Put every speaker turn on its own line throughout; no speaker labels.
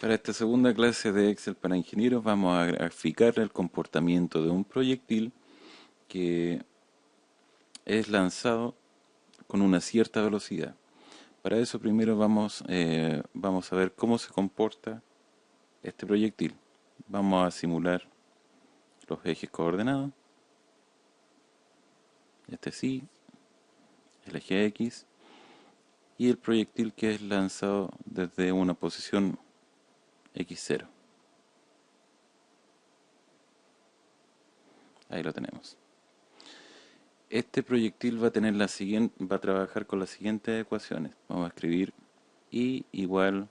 Para esta segunda clase de Excel para ingenieros vamos a graficar el comportamiento de un proyectil que es lanzado con una cierta velocidad. Para eso primero vamos a ver cómo se comporta este proyectil. Vamos a simular los ejes coordenados, este sí, el eje X y el proyectil que es lanzado desde una posición X0. Ahí lo tenemos. Este proyectil va a trabajar con las siguientes ecuaciones. Vamos a escribir y igual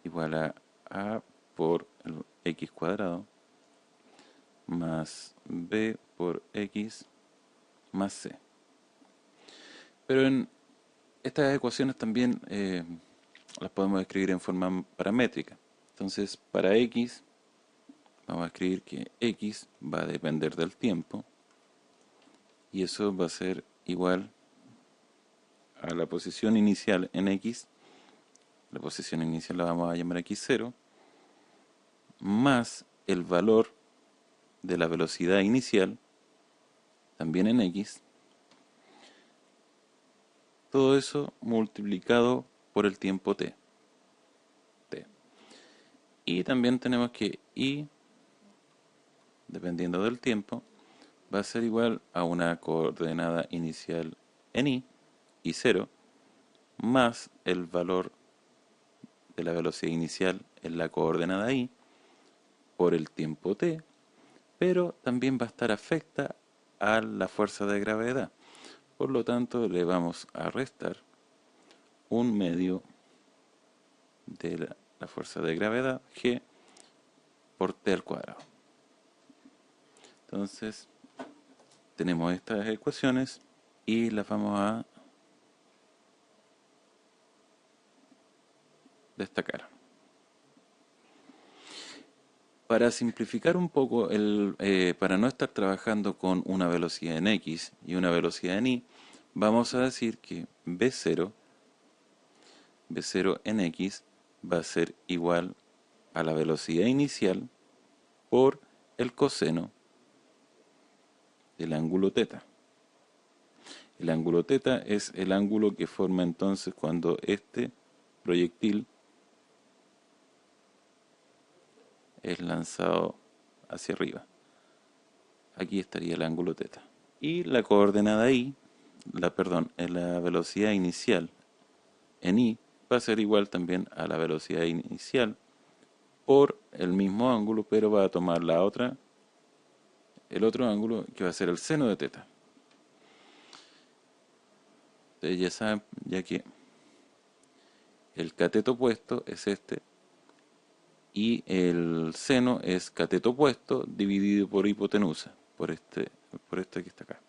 a por el x cuadrado más b por x más c. Pero en estas ecuaciones también las podemos escribir en forma paramétrica. Entonces, para x vamos a escribir que x va a depender del tiempo y eso va a ser igual a la posición inicial en x. La posición inicial la vamos a llamar x0 más el valor de la velocidad inicial también en x. Todo eso multiplicado por el tiempo t. Y también tenemos que y, dependiendo del tiempo, va a ser igual a una coordenada inicial en y 0, más el valor de la velocidad inicial en la coordenada y, por el tiempo t, pero también va a estar afecta a la fuerza de gravedad. Por lo tanto, le vamos a restar un medio de la fuerza de gravedad, g, por t al cuadrado. Entonces, tenemos estas ecuaciones y las vamos a destacar. Para simplificar un poco, para no estar trabajando con una velocidad en x y una velocidad en y, vamos a decir que b0 en x va a ser igual a la velocidad inicial por el coseno del ángulo θ. El ángulo θ es el ángulo que forma entonces cuando este proyectil es lanzado hacia arriba. Aquí estaría el ángulo θ. Y la coordenada y, la velocidad inicial en y va a ser igual también a la velocidad inicial por el mismo ángulo, pero va a tomar el otro ángulo que va a ser el seno de θ. Ustedes ya saben, ya que el cateto opuesto es este y el seno es cateto opuesto dividido por hipotenusa, por este que está acá.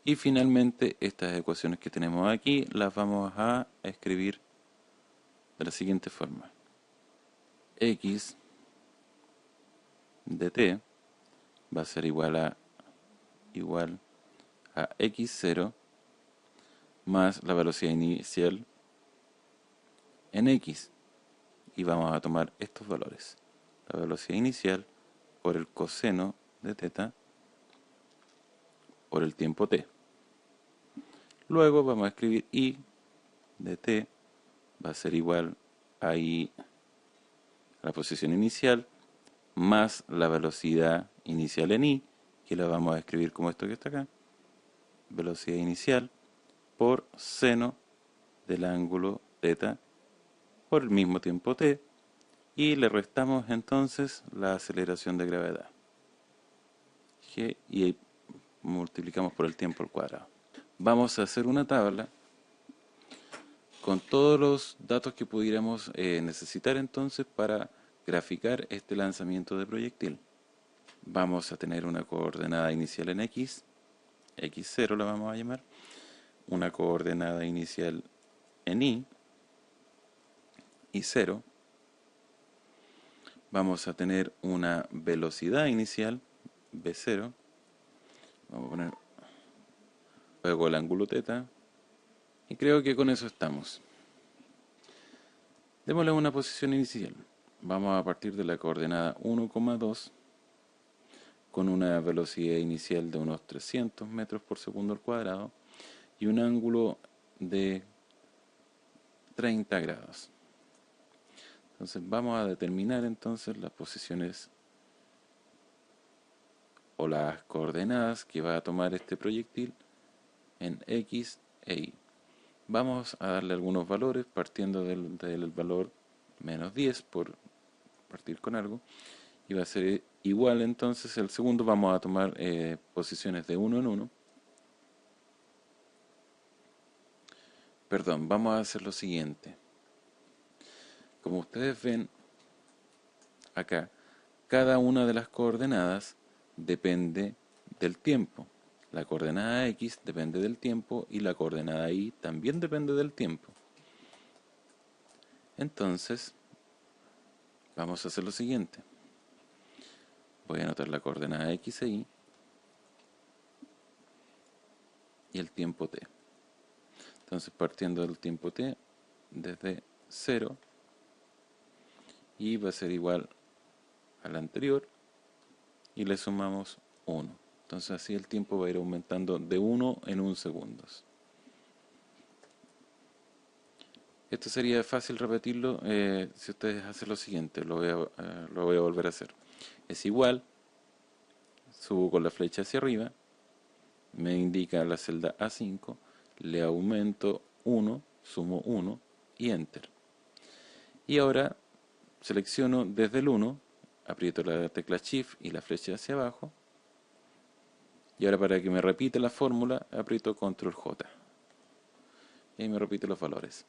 Y finalmente estas ecuaciones que tenemos aquí las vamos a escribir de la siguiente forma. X de t va a ser igual a x0 más la velocidad inicial en x. Y vamos a tomar estos valores. La velocidad inicial por el coseno de θ por el tiempo t. Luego vamos a escribir y de t va a ser igual a i a la posición inicial más la velocidad inicial en i, que la vamos a escribir como esto que está acá, velocidad inicial por seno del ángulo θ por el mismo tiempo t, y le restamos entonces la aceleración de gravedad, g, y multiplicamos por el tiempo al cuadrado. Vamos a hacer una tabla con todos los datos que pudiéramos necesitar entonces para graficar este lanzamiento de proyectil. Vamos a tener una coordenada inicial en x, x0 la vamos a llamar, una coordenada inicial en y 0. Vamos a tener una velocidad inicial, v0. Vamos a poner luego el ángulo θ. Y creo que con eso estamos. Démosle una posición inicial. vamos a partir de la coordenada 1,2 con una velocidad inicial de unos 300 metros por segundo al cuadrado y un ángulo de 30 grados. Entonces vamos a determinar entonces las posiciones o las coordenadas que va a tomar este proyectil en X e Y. Vamos a darle algunos valores partiendo del valor menos 10 por partir con algo, y va a ser igual. Entonces el segundo vamos a tomar posiciones de 1 en 1. Perdón, vamos a hacer lo siguiente. Como ustedes ven acá, cada una de las coordenadas depende del tiempo. La coordenada X depende del tiempo y la coordenada Y también depende del tiempo. Entonces, vamos a hacer lo siguiente. Voy a anotar la coordenada X e Y y el tiempo T. Entonces, partiendo del tiempo T, desde 0, y va a ser igual al anterior, y le sumamos 1. Entonces así el tiempo va a ir aumentando de 1 en 1 segundos. Esto sería fácil repetirlo si ustedes hacen lo siguiente, lo voy a volver a hacer. Es igual, subo con la flecha hacia arriba, me indica la celda A5, le aumento 1, sumo 1 y Enter. Y ahora selecciono desde el 1, aprieto la tecla Shift y la flecha hacia abajo. Y ahora para que me repita la fórmula, aprieto Control J. Y me repite los valores.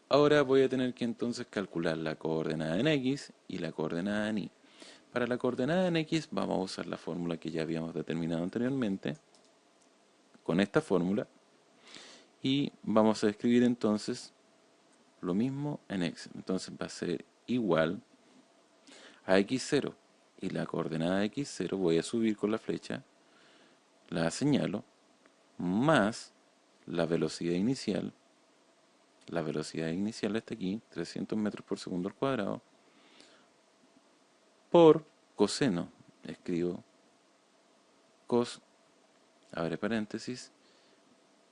Ahora voy a tener que entonces calcular la coordenada en X y la coordenada en Y. Para la coordenada en X vamos a usar la fórmula que ya habíamos determinado anteriormente, con esta fórmula, y vamos a escribir entonces lo mismo en X. Entonces va a ser igual a X0, y la coordenada X0 voy a subir con la flecha, la señalo, más la velocidad inicial. La velocidad inicial está aquí, 300 metros por segundo al cuadrado, por coseno. Escribo cos, abre paréntesis,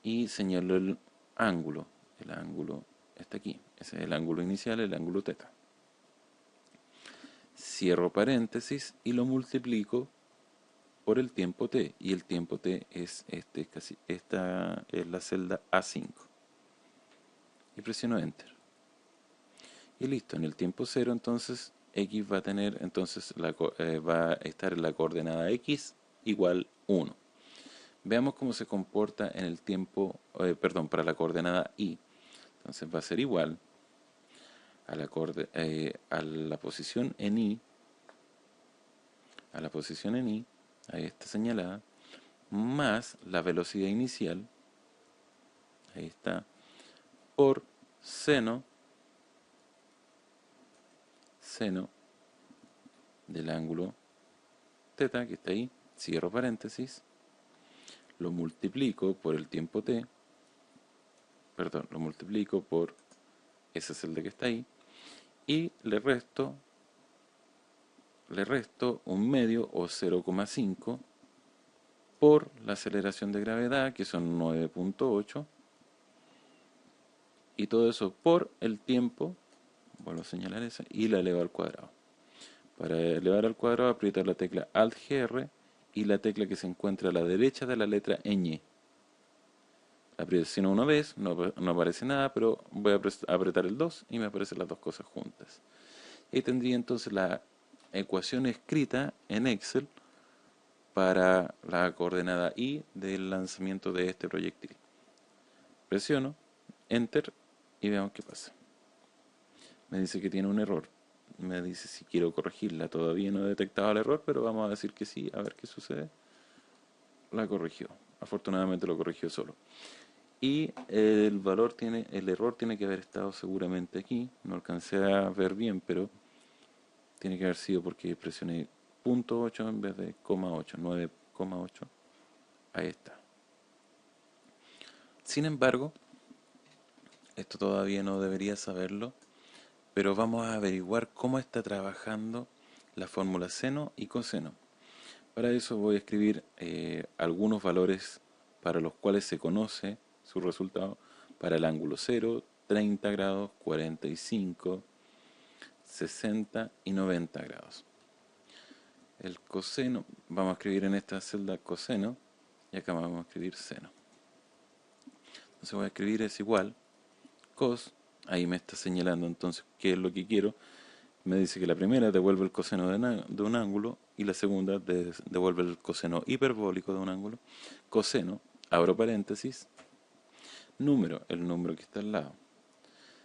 y señalo el ángulo. El ángulo está aquí. Ese es el ángulo inicial, el ángulo teta. Cierro paréntesis y lo multiplico por el tiempo t. Y el tiempo t es esta es la celda A5. Y presiono Enter. Y listo, en el tiempo 0 entonces X va a tener, entonces va a estar en la coordenada X igual 1. Veamos cómo se comporta en el tiempo, para la coordenada Y. Entonces va a ser igual a la posición en Y, ahí está señalada, más la velocidad inicial, ahí está, por seno del ángulo teta, que está ahí, cierro paréntesis, lo multiplico por el tiempo t, lo multiplico por esa celda que está ahí, y le resto un medio o 0,5 por la aceleración de gravedad, que son 9,8, y todo eso por el tiempo, vuelvo a señalar esa, y la elevo al cuadrado. Para elevar al cuadrado, aprieto la tecla Alt-GR y la tecla que se encuentra a la derecha de la letra ñ. La presiono una vez, no aparece nada, pero voy a apretar el 2 y me aparecen las dos cosas juntas. Y tendría entonces la ecuación escrita en Excel para la coordenada Y del lanzamiento de este proyectil. Presiono Enter y veamos qué pasa. Me dice que tiene un error. Me dice si quiero corregirla. Todavía no he detectado el error, pero vamos a decir que sí, a ver qué sucede. La corrigió. Afortunadamente lo corrigió solo. Y el error tiene que haber estado seguramente aquí. No alcancé a ver bien, pero tiene que haber sido porque presioné .8 en vez de 0,8, 9,8. Ahí está. Sin embargo, esto todavía no debería saberlo, pero vamos a averiguar cómo está trabajando la fórmula seno y coseno. Para eso voy a escribir algunos valores para los cuales se conoce su resultado para el ángulo 0, 30 grados, 45, 60 y 90 grados. El coseno, vamos a escribir en esta celda coseno y acá vamos a escribir seno. Entonces voy a escribir es igual cos, ahí me está señalando entonces qué es lo que quiero. Me dice que la primera devuelve el coseno de un ángulo y la segunda devuelve el coseno hiperbólico de un ángulo. Coseno, abro paréntesis, número, el número que está al lado.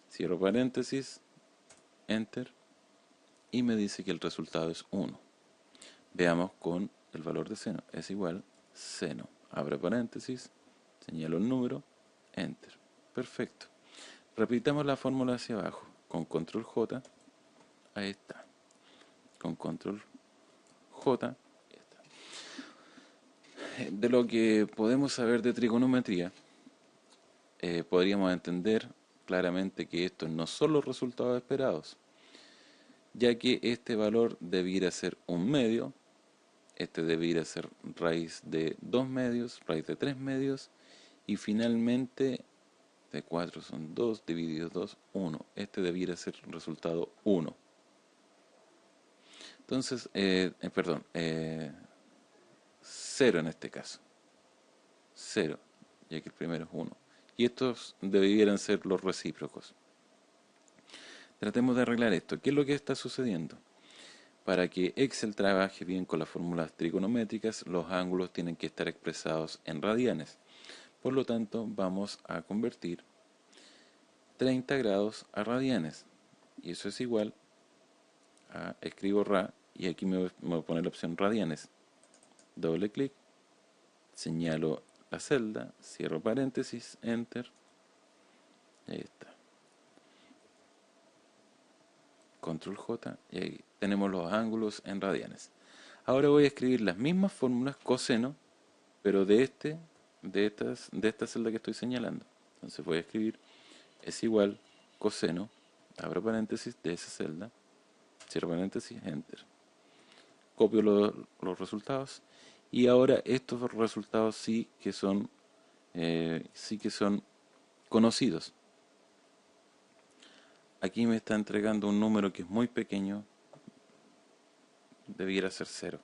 Cierro paréntesis, enter, y me dice que el resultado es 1. Veamos con el valor de seno, es igual seno. Abro paréntesis, señalo el número, enter. Perfecto. Repitamos la fórmula hacia abajo, con control J. Ahí está. Con control J. Ahí está. De lo que podemos saber de trigonometría, podríamos entender claramente que estos no son los resultados esperados, ya que este valor debiera ser un medio, este debiera ser raíz de 2 medios, raíz de 3 medios, y finalmente de 4 son 2, dividido 2, 1. Este debiera ser resultado 1. Entonces, 0 en este caso. 0, ya que el primero es 1. Y estos debieran ser los recíprocos. Tratemos de arreglar esto. ¿Qué es lo que está sucediendo? Para que Excel trabaje bien con las fórmulas trigonométricas, los ángulos tienen que estar expresados en radianes. Por lo tanto, vamos a convertir 30 grados a radianes. Y eso es igual a, escribo ra, y aquí me voy a poner la opción radianes. Doble clic, señalo la celda, cierro paréntesis, enter. Ahí está. Control J, y ahí tenemos los ángulos en radianes. Ahora voy a escribir las mismas fórmulas coseno, pero de esta celda que estoy señalando. Entonces voy a escribir es igual coseno, abro paréntesis de esa celda, cierro paréntesis, enter. Copio los resultados y ahora estos resultados sí que son conocidos. Aquí me está entregando un número que es muy pequeño, debiera ser 0.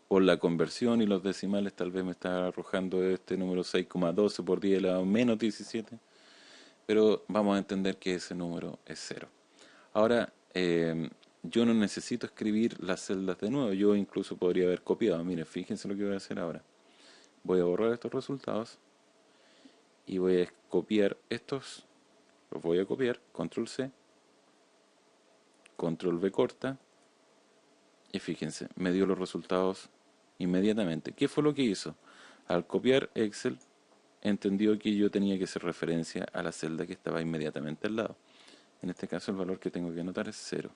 Por la conversión y los decimales tal vez me está arrojando este número 6,12 por 10 a la menos 17, pero vamos a entender que ese número es 0. Ahora, yo no necesito escribir las celdas de nuevo, yo incluso podría haber copiado. Miren, fíjense lo que voy a hacer ahora. Voy a borrar estos resultados y voy a copiar estos, los voy a copiar, control C, control V corta, y fíjense, me dio los resultados inmediatamente. ¿Qué fue lo que hizo? Al copiar Excel, entendió que yo tenía que hacer referencia a la celda que estaba inmediatamente al lado. En este caso el valor que tengo que anotar es 0.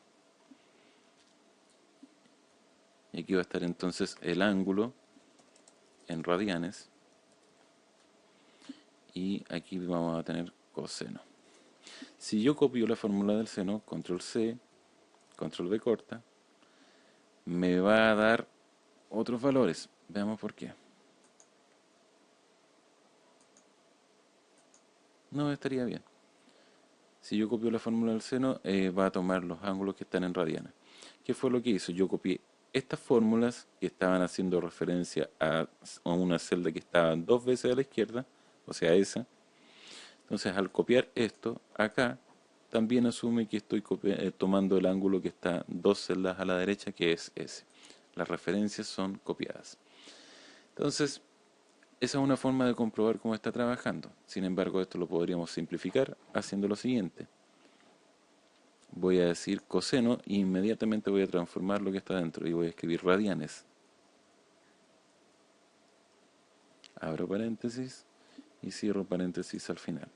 Y aquí va a estar entonces el ángulo en radianes. Y aquí vamos a tener coseno. Si yo copio la fórmula del seno, control C, control V corta, me va a dar otros valores. Veamos por qué. No estaría bien. Si yo copio la fórmula del seno, va a tomar los ángulos que están en radianes. ¿Qué fue lo que hizo? Yo copié estas fórmulas que estaban haciendo referencia a una celda que estaba 2 veces a la izquierda, o sea, esa. Entonces, al copiar esto, acá también asume que estoy tomando el ángulo que está 2 celdas a la derecha, que es ese. Las referencias son copiadas. Entonces, esa es una forma de comprobar cómo está trabajando. Sin embargo, esto lo podríamos simplificar haciendo lo siguiente. Voy a decir coseno e inmediatamente voy a transformar lo que está dentro y voy a escribir radianes. Abro paréntesis y cierro paréntesis al final.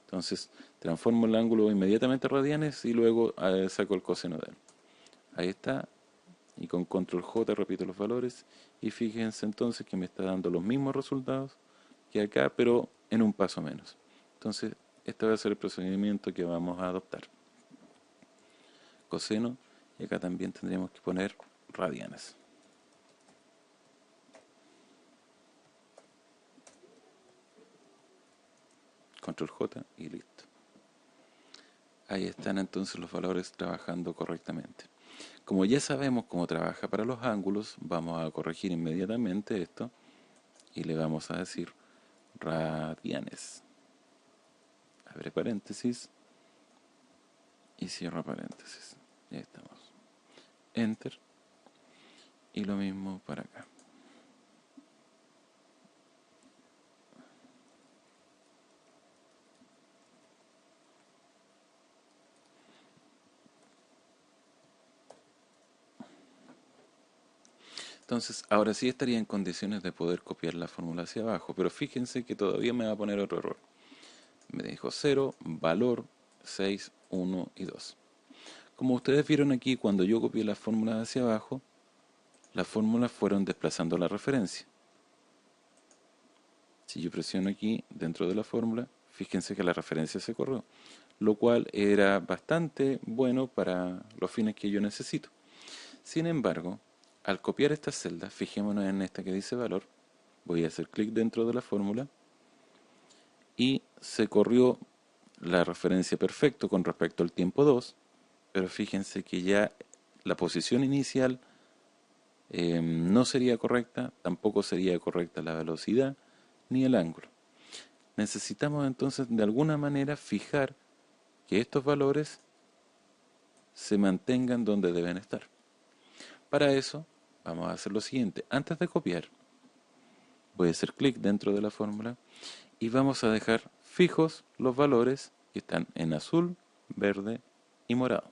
Entonces, transformo el ángulo inmediatamente a radianes y luego saco el coseno de él. Ahí está. Y con control J repito los valores. Y fíjense entonces que me está dando los mismos resultados que acá, pero en un paso menos. Entonces, este va a ser el procedimiento que vamos a adoptar. coseno, y acá también tendríamos que poner radianes. Control J y listo. Ahí están entonces los valores trabajando correctamente. Como ya sabemos cómo trabaja para los ángulos, vamos a corregir inmediatamente esto y le vamos a decir radianes. Abre paréntesis y cierra paréntesis. Ya estamos. Enter. Y lo mismo para acá. Entonces, ahora sí estaría en condiciones de poder copiar la fórmula hacia abajo, pero fíjense que todavía me va a poner otro error. Me dijo 0, valor 6, 1 y 2. Como ustedes vieron aquí, cuando yo copié las fórmulas hacia abajo, las fórmulas fueron desplazando la referencia. Si yo presiono aquí dentro de la fórmula, fíjense que la referencia se corrió, lo cual era bastante bueno para los fines que yo necesito. Sin embargo, al copiar estas celdas, fijémonos en esta que dice valor, voy a hacer clic dentro de la fórmula y se corrió la referencia perfecto con respecto al tiempo 2, pero fíjense que ya la posición inicial no sería correcta, tampoco sería correcta la velocidad ni el ángulo. Necesitamos entonces de alguna manera fijar que estos valores se mantengan donde deben estar. Para eso vamos a hacer lo siguiente. Antes de copiar, voy a hacer clic dentro de la fórmula y vamos a dejar fijos los valores que están en azul, verde y morado.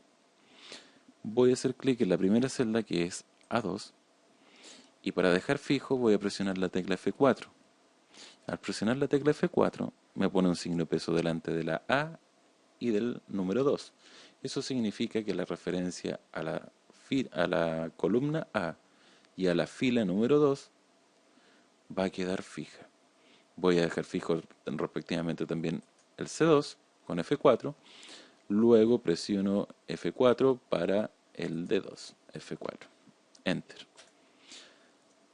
Voy a hacer clic en la primera celda que es A2 y para dejar fijo voy a presionar la tecla F4. Al presionar la tecla F4 me pone un signo de peso delante de la A y del número 2. Eso significa que la referencia a la columna A y a la fila número 2 va a quedar fija. Voy a dejar fijo respectivamente también el C2 con F4. Luego presiono F4 para el D2, F4. Enter.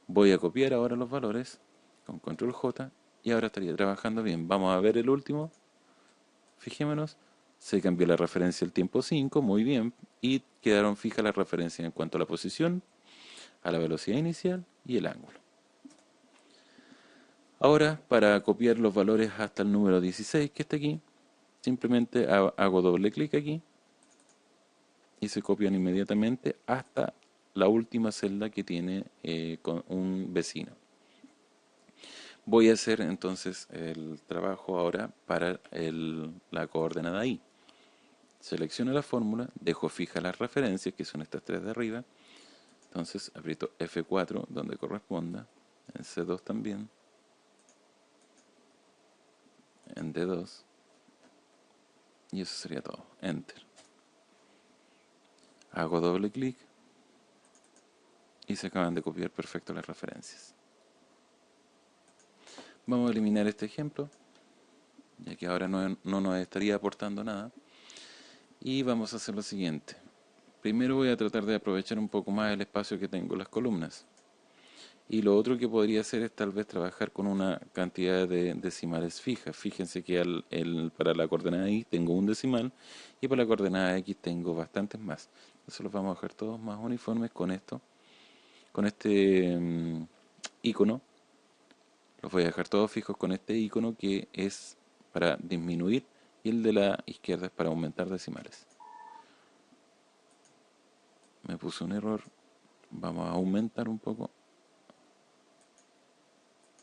Voy a copiar ahora los valores con Control J y ahora estaría trabajando bien. Vamos a ver el último. Fijémonos, se cambió la referencia al tiempo 5, muy bien, y quedaron fijas las referencias en cuanto a la posición, a la velocidad inicial y el ángulo. Ahora, para copiar los valores hasta el número 16 que está aquí, simplemente hago doble clic aquí y se copian inmediatamente hasta la última celda que tiene con un vecino. Voy a hacer entonces el trabajo ahora para la coordenada I. Selecciono la fórmula, dejo fija las referencias, que son estas tres de arriba. Entonces aprieto F4 donde corresponda, en C2 también, en D2, y eso sería todo. Enter. Hago doble clic y se acaban de copiar perfecto las referencias. Vamos a eliminar este ejemplo, ya que ahora no nos estaría aportando nada. Y vamos a hacer lo siguiente. Primero voy a tratar de aprovechar un poco más el espacio que tengo en las columnas. Y lo otro que podría hacer es tal vez trabajar con una cantidad de decimales fija. Fíjense que para la coordenada Y tengo un decimal y para la coordenada X tengo bastantes más. Entonces los vamos a dejar todos más uniformes con esto, con este icono. Los voy a dejar todos fijos con este icono que es para disminuir y el de la izquierda es para aumentar decimales. Me puse un error. Vamos a aumentar un poco.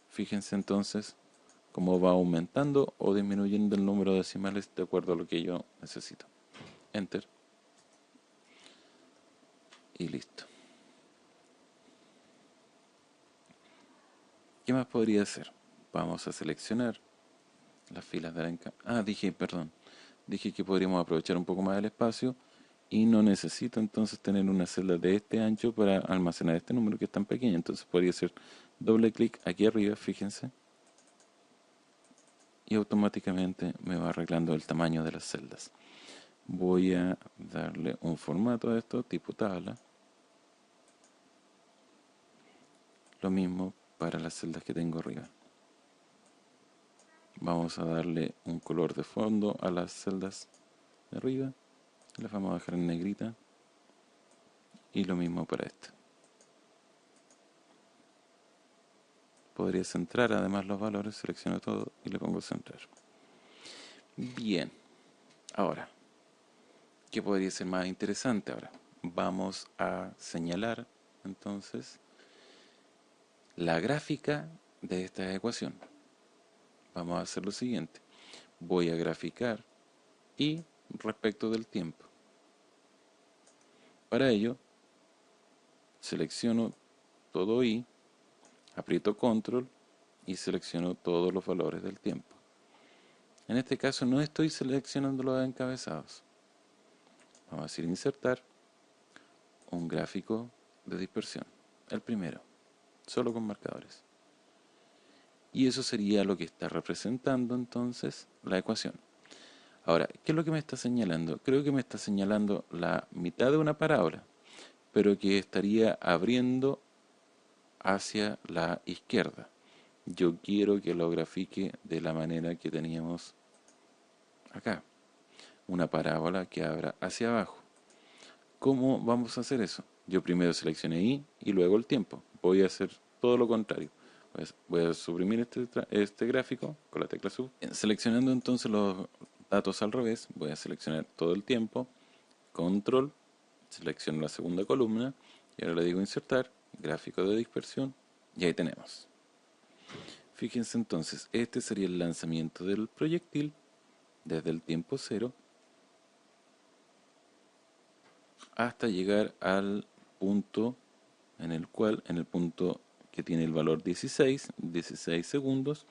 Fíjense entonces cómo va aumentando o disminuyendo el número de decimales de acuerdo a lo que yo necesito. Enter. Y listo. ¿Qué más podría hacer? Vamos a seleccionar las filas de la dije que podríamos aprovechar un poco más el espacio y no necesito entonces tener una celda de este ancho para almacenar este número que es tan pequeño. Entonces podría hacer doble clic aquí arriba, fíjense, y automáticamente me va arreglando el tamaño de las celdas. Voy a darle un formato a esto tipo tabla. Lo mismo para las celdas que tengo arriba. Vamos a darle un color de fondo a las celdas de arriba. Las vamos a dejar en negrita. Y lo mismo para esta. Podría centrar además los valores, selecciono todo y le pongo centrar. Bien, ahora, ¿qué podría ser más interesante ahora? Vamos a señalar entonces la gráfica de esta ecuación. Vamos a hacer lo siguiente. Voy a graficar y respecto del tiempo. Para ello, selecciono todo y, aprieto control y selecciono todos los valores del tiempo. En este caso no estoy seleccionando los encabezados. Vamos a decir insertar un gráfico de dispersión. El primero, solo con marcadores. Y eso sería lo que está representando entonces la ecuación. Ahora, ¿qué es lo que me está señalando? Creo que me está señalando la mitad de una parábola, pero que estaría abriendo hacia la izquierda. Yo quiero que lo grafique de la manera que teníamos acá. Una parábola que abra hacia abajo. ¿Cómo vamos a hacer eso? Yo primero seleccioné I y luego el tiempo. Voy a hacer todo lo contrario. Voy a suprimir este gráfico con la tecla sub. Seleccionando entonces los datos al revés, voy a seleccionar todo el tiempo, control, selecciono la segunda columna y ahora le digo insertar, gráfico de dispersión y ahí tenemos. Fíjense entonces, este sería el lanzamiento del proyectil desde el tiempo 0 hasta llegar al punto en el punto que tiene el valor 16 segundos,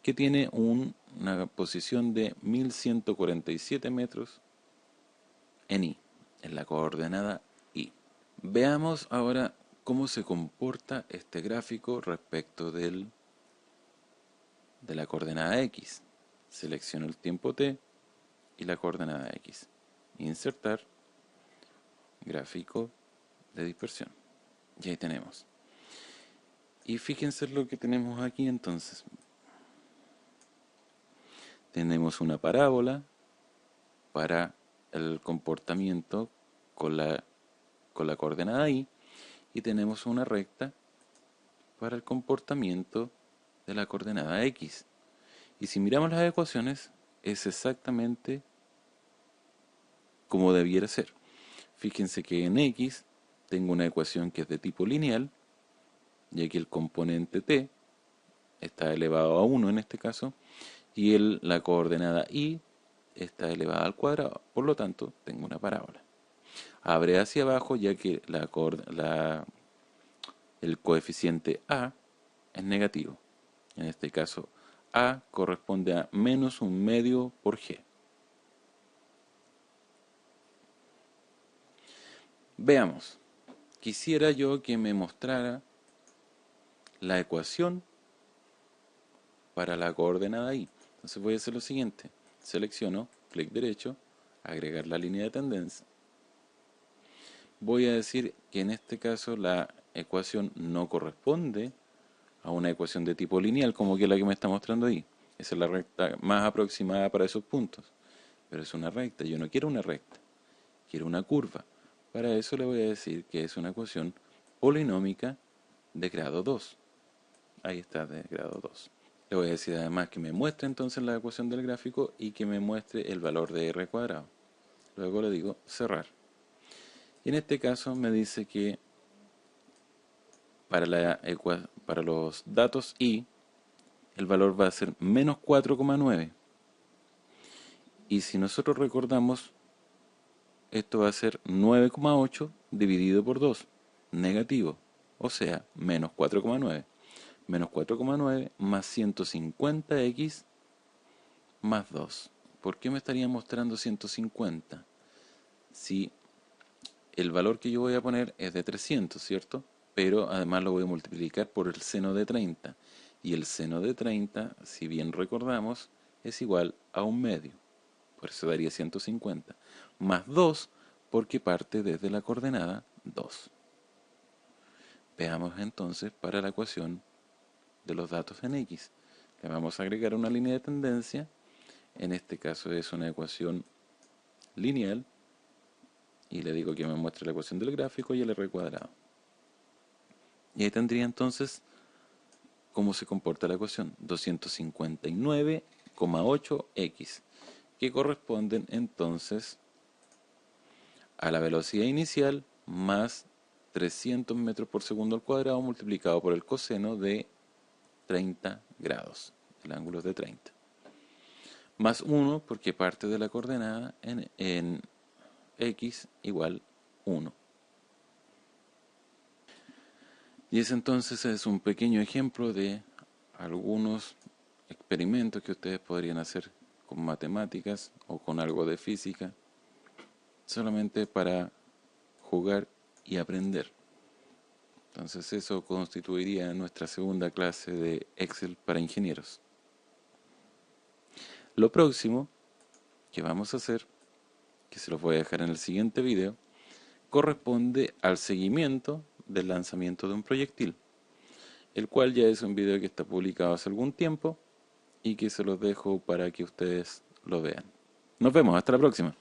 que tiene una posición de 1147 metros en I, en la coordenada I. Veamos ahora cómo se comporta este gráfico respecto de la coordenada X. Selecciono el tiempo T y la coordenada X. Insertar, gráfico de dispersión. Y ahí tenemos. Y fíjense lo que tenemos aquí entonces. Tenemos una parábola para el comportamiento con la coordenada Y y tenemos una recta para el comportamiento de la coordenada X. Y si miramos las ecuaciones, es exactamente como debiera ser. Fíjense que en X tengo una ecuación que es de tipo lineal, ya que el componente t está elevado a 1 en este caso, y la coordenada y está elevada al cuadrado, por lo tanto tengo una parábola. Abre hacia abajo ya que el coeficiente a es negativo. En este caso a corresponde a menos un medio por g. Veamos, quisiera yo que me mostrara la ecuación para la coordenada y. Entonces voy a hacer lo siguiente, selecciono, clic derecho, agregar la línea de tendencia. Voy a decir que en este caso la ecuación no corresponde a una ecuación de tipo lineal como que la que me está mostrando ahí. Esa es la recta más aproximada para esos puntos. Pero es una recta, yo no quiero una recta, quiero una curva. Para eso le voy a decir que es una ecuación polinómica de grado 2. Ahí está, de grado 2. Le voy a decir además que me muestre entonces la ecuación del gráfico y que me muestre el valor de r cuadrado. Luego le digo cerrar. Y en este caso me dice que para los datos i, el valor va a ser menos 4,9. Y si nosotros recordamos, esto va a ser 9,8 dividido por 2, negativo, o sea, menos 4,9. Menos 4,9 más 150x más 2. ¿Por qué me estaría mostrando 150? Si el valor que yo voy a poner es de 300, ¿cierto? Pero además lo voy a multiplicar por el seno de 30. Y el seno de 30, si bien recordamos, es igual a un medio. por eso daría 150, más 2 porque parte desde la coordenada 2. Veamos entonces para la ecuación de los datos en X. Le vamos a agregar una línea de tendencia, en este caso es una ecuación lineal, y le digo que me muestre la ecuación del gráfico y el R cuadrado. Y ahí tendría entonces cómo se comporta la ecuación, 259,8x, que corresponden entonces a la velocidad inicial más 300 metros por segundo al cuadrado multiplicado por el coseno de 30 grados, el ángulo es de 30. Más 1 porque parte de la coordenada en x igual 1. Y ese entonces es un pequeño ejemplo de algunos experimentos que ustedes podrían hacer con matemáticas o con algo de física, solamente para jugar y aprender. Entonces eso constituiría nuestra segunda clase de Excel para ingenieros. Lo próximo que vamos a hacer, que se los voy a dejar en el siguiente video, corresponde al seguimiento del lanzamiento de un proyectil, el cual ya es un video que está publicado hace algún tiempo y que se los dejo para que ustedes lo vean. Nos vemos, hasta la próxima.